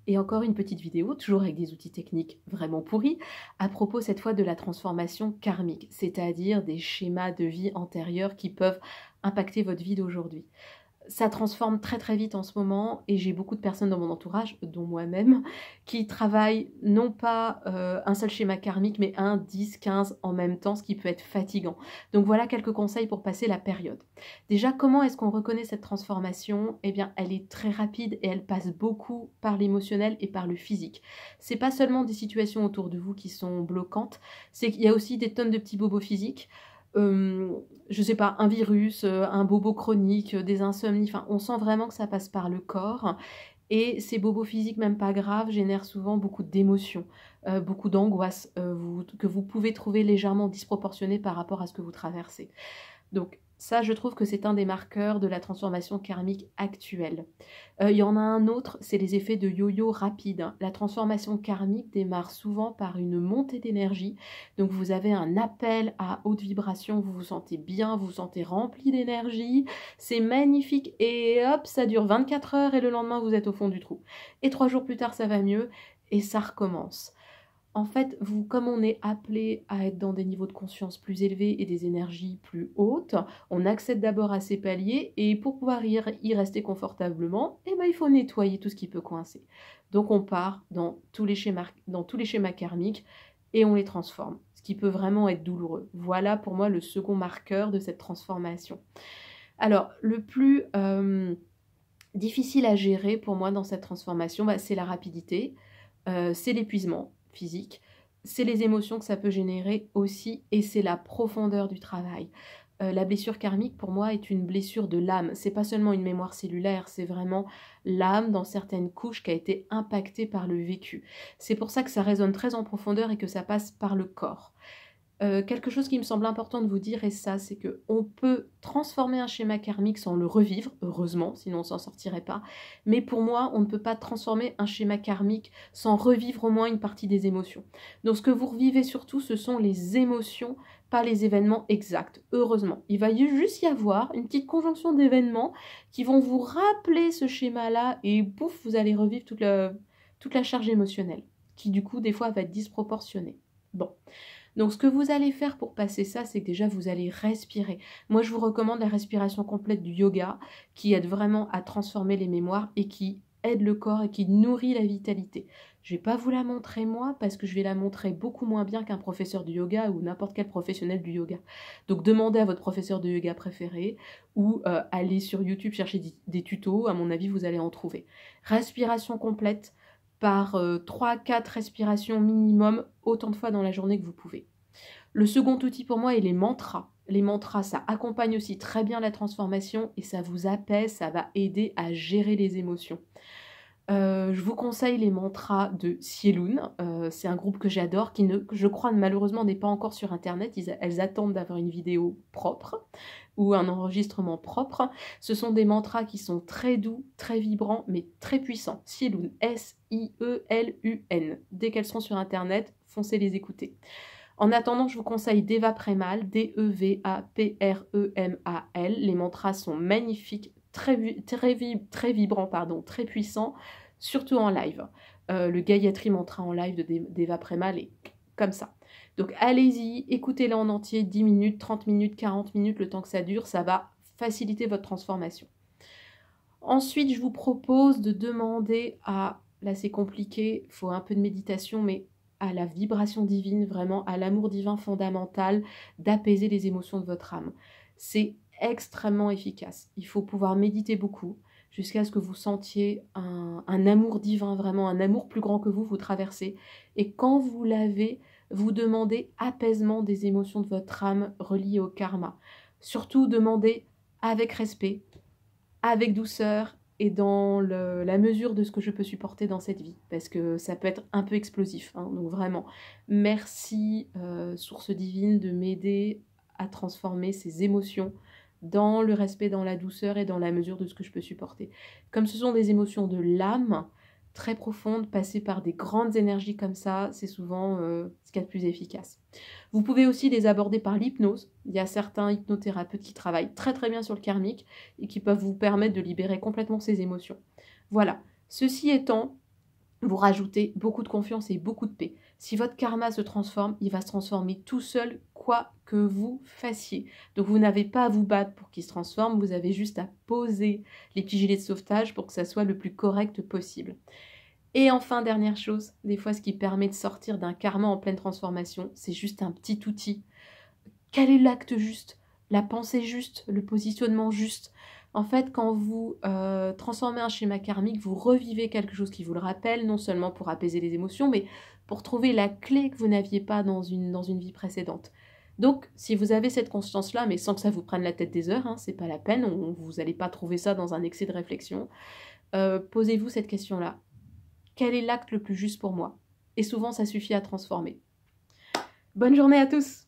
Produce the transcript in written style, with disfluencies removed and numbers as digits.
Et encore une petite vidéo, toujours avec des outils techniques vraiment pourris, à propos cette fois de la transformation karmique, c'est-à-dire des schémas de vie antérieurs qui peuvent impacter votre vie d'aujourd'hui. Ça transforme très très vite en ce moment et j'ai beaucoup de personnes dans mon entourage, dont moi-même, qui travaillent non pas un seul schéma karmique, mais 1, 10, 15 en même temps, ce qui peut être fatigant. Donc voilà quelques conseils pour passer la période. Déjà, comment est-ce qu'on reconnaît cette transformation? Eh bien, elle est très rapide et elle passe beaucoup par l'émotionnel et par le physique. C'est pas seulement des situations autour de vous qui sont bloquantes, c'est qu'il y a aussi des tonnes de petits bobos physiques. Je sais pas, un virus, un bobo chronique, des insomnies, enfin on sent vraiment que ça passe par le corps et ces bobos physiques même pas graves génèrent souvent beaucoup d'émotions, beaucoup d'angoisse que vous pouvez trouver légèrement disproportionnées par rapport à ce que vous traversez. Donc ça, je trouve que c'est un des marqueurs de la transformation karmique actuelle. Il y en a un autre, c'est les effets de yo-yo rapide. La transformation karmique démarre souvent par une montée d'énergie. Donc vous avez un appel à haute vibration, vous vous sentez bien, vous vous sentez rempli d'énergie. C'est magnifique et hop, ça dure 24 heures et le lendemain, vous êtes au fond du trou. Et 3 jours plus tard, ça va mieux et ça recommence. En fait, comme on est appelé à être dans des niveaux de conscience plus élevés et des énergies plus hautes, on accède d'abord à ces paliers et pour pouvoir y rester confortablement, eh ben, il faut nettoyer tout ce qui peut coincer. Donc on part dans tous les schémas karmiques et on les transforme, ce qui peut vraiment être douloureux. Voilà pour moi le second marqueur de cette transformation. Alors, le plus difficile à gérer pour moi dans cette transformation, c'est la rapidité, c'est l'épuisement physique, c'est les émotions que ça peut générer aussi et c'est la profondeur du travail. La blessure karmique pour moi est une blessure de l'âme, c'est pas seulement une mémoire cellulaire, c'est vraiment l'âme dans certaines couches qui a été impactée par le vécu. C'est pour ça que ça résonne très en profondeur et que ça passe par le corps. Quelque chose qui me semble important de vous dire est ça, c'est qu'on peut transformer un schéma karmique sans le revivre, heureusement, sinon on s'en sortirait pas. Mais pour moi, on ne peut pas transformer un schéma karmique sans revivre au moins une partie des émotions. Donc ce que vous revivez surtout, ce sont les émotions, pas les événements exacts, heureusement. Il va juste y avoir une petite conjonction d'événements qui vont vous rappeler ce schéma-là et pouf, vous allez revivre toute la charge émotionnelle, qui du coup, des fois, va être disproportionnée. Bon. Donc ce que vous allez faire pour passer ça, c'est que déjà vous allez respirer. Moi je vous recommande la respiration complète du yoga qui aide vraiment à transformer les mémoires et qui aide le corps et qui nourrit la vitalité. Je ne vais pas vous la montrer moi parce que je vais la montrer beaucoup moins bien qu'un professeur de yoga ou n'importe quel professionnel du yoga. Donc demandez à votre professeur de yoga préféré ou allez sur YouTube chercher des tutos, à mon avis vous allez en trouver. Respiration complète par 3-4 respirations minimum, autant de fois dans la journée que vous pouvez. Le second outil pour moi est les mantras. Les mantras, ça accompagne aussi très bien la transformation et ça vous apaise, ça va aider à gérer les émotions. Je vous conseille les mantras de Cielun, c'est un groupe que j'adore, qui je crois malheureusement n'est pas encore sur internet, elles attendent d'avoir une vidéo propre ou un enregistrement propre. Ce sont des mantras qui sont très doux, très vibrants, mais très puissants. Cielun, S-I-E-L-U-N. Dès qu'elles sont sur internet, foncez les écouter. En attendant, je vous conseille Deva Premal, D-E-V-A-P-R-E-M-A-L. Les mantras sont magnifiques, très vibrants, très puissants, surtout en live. Le Gayatri Mantra en live de Deva Premal est comme ça. Donc allez-y, écoutez-le en entier, 10 minutes, 30 minutes, 40 minutes, le temps que ça dure, ça va faciliter votre transformation. Ensuite, je vous propose de demander là c'est compliqué, il faut un peu de méditation, mais à la vibration divine, vraiment à l'amour divin fondamental, d'apaiser les émotions de votre âme. C'est extrêmement efficace. Il faut pouvoir méditer beaucoup jusqu'à ce que vous sentiez un amour divin, vraiment un amour plus grand que vous traversez. Et quand vous l'avez, vous demandez apaisement des émotions de votre âme reliées au karma. Surtout demandez avec respect, avec douceur et dans la mesure de ce que je peux supporter dans cette vie, parce que ça peut être un peu explosif. Donc vraiment, merci source divine de m'aider à transformer ces émotions dans le respect, dans la douceur et dans la mesure de ce que je peux supporter. Comme ce sont des émotions de l'âme, très profondes, passer par des grandes énergies comme ça, c'est souvent ce qu'il y a de plus efficace. Vous pouvez aussi les aborder par l'hypnose. Il y a certains hypnothérapeutes qui travaillent très très bien sur le karmique et qui peuvent vous permettre de libérer complètement ces émotions. Voilà. Ceci étant, vous rajoutez beaucoup de confiance et beaucoup de paix. Si votre karma se transforme, il va se transformer tout seul, quoi que vous fassiez. Donc vous n'avez pas à vous battre pour qu'il se transforme, vous avez juste à poser les petits gilets de sauvetage pour que ça soit le plus correct possible. Et enfin, dernière chose, des fois ce qui permet de sortir d'un karma en pleine transformation, c'est juste un petit outil. Quel est l'acte juste? La pensée juste? Le positionnement juste? En fait, quand vous transformez un schéma karmique, vous revivez quelque chose qui vous le rappelle, non seulement pour apaiser les émotions, mais pour trouver la clé que vous n'aviez pas dans une vie précédente. Donc, si vous avez cette conscience-là, mais sans que ça vous prenne la tête des heures, hein, c'est pas la peine, vous n'allez pas trouver ça dans un excès de réflexion, posez-vous cette question-là. Quel est l'acte le plus juste pour moi? Et souvent, ça suffit à transformer. Bonne journée à tous!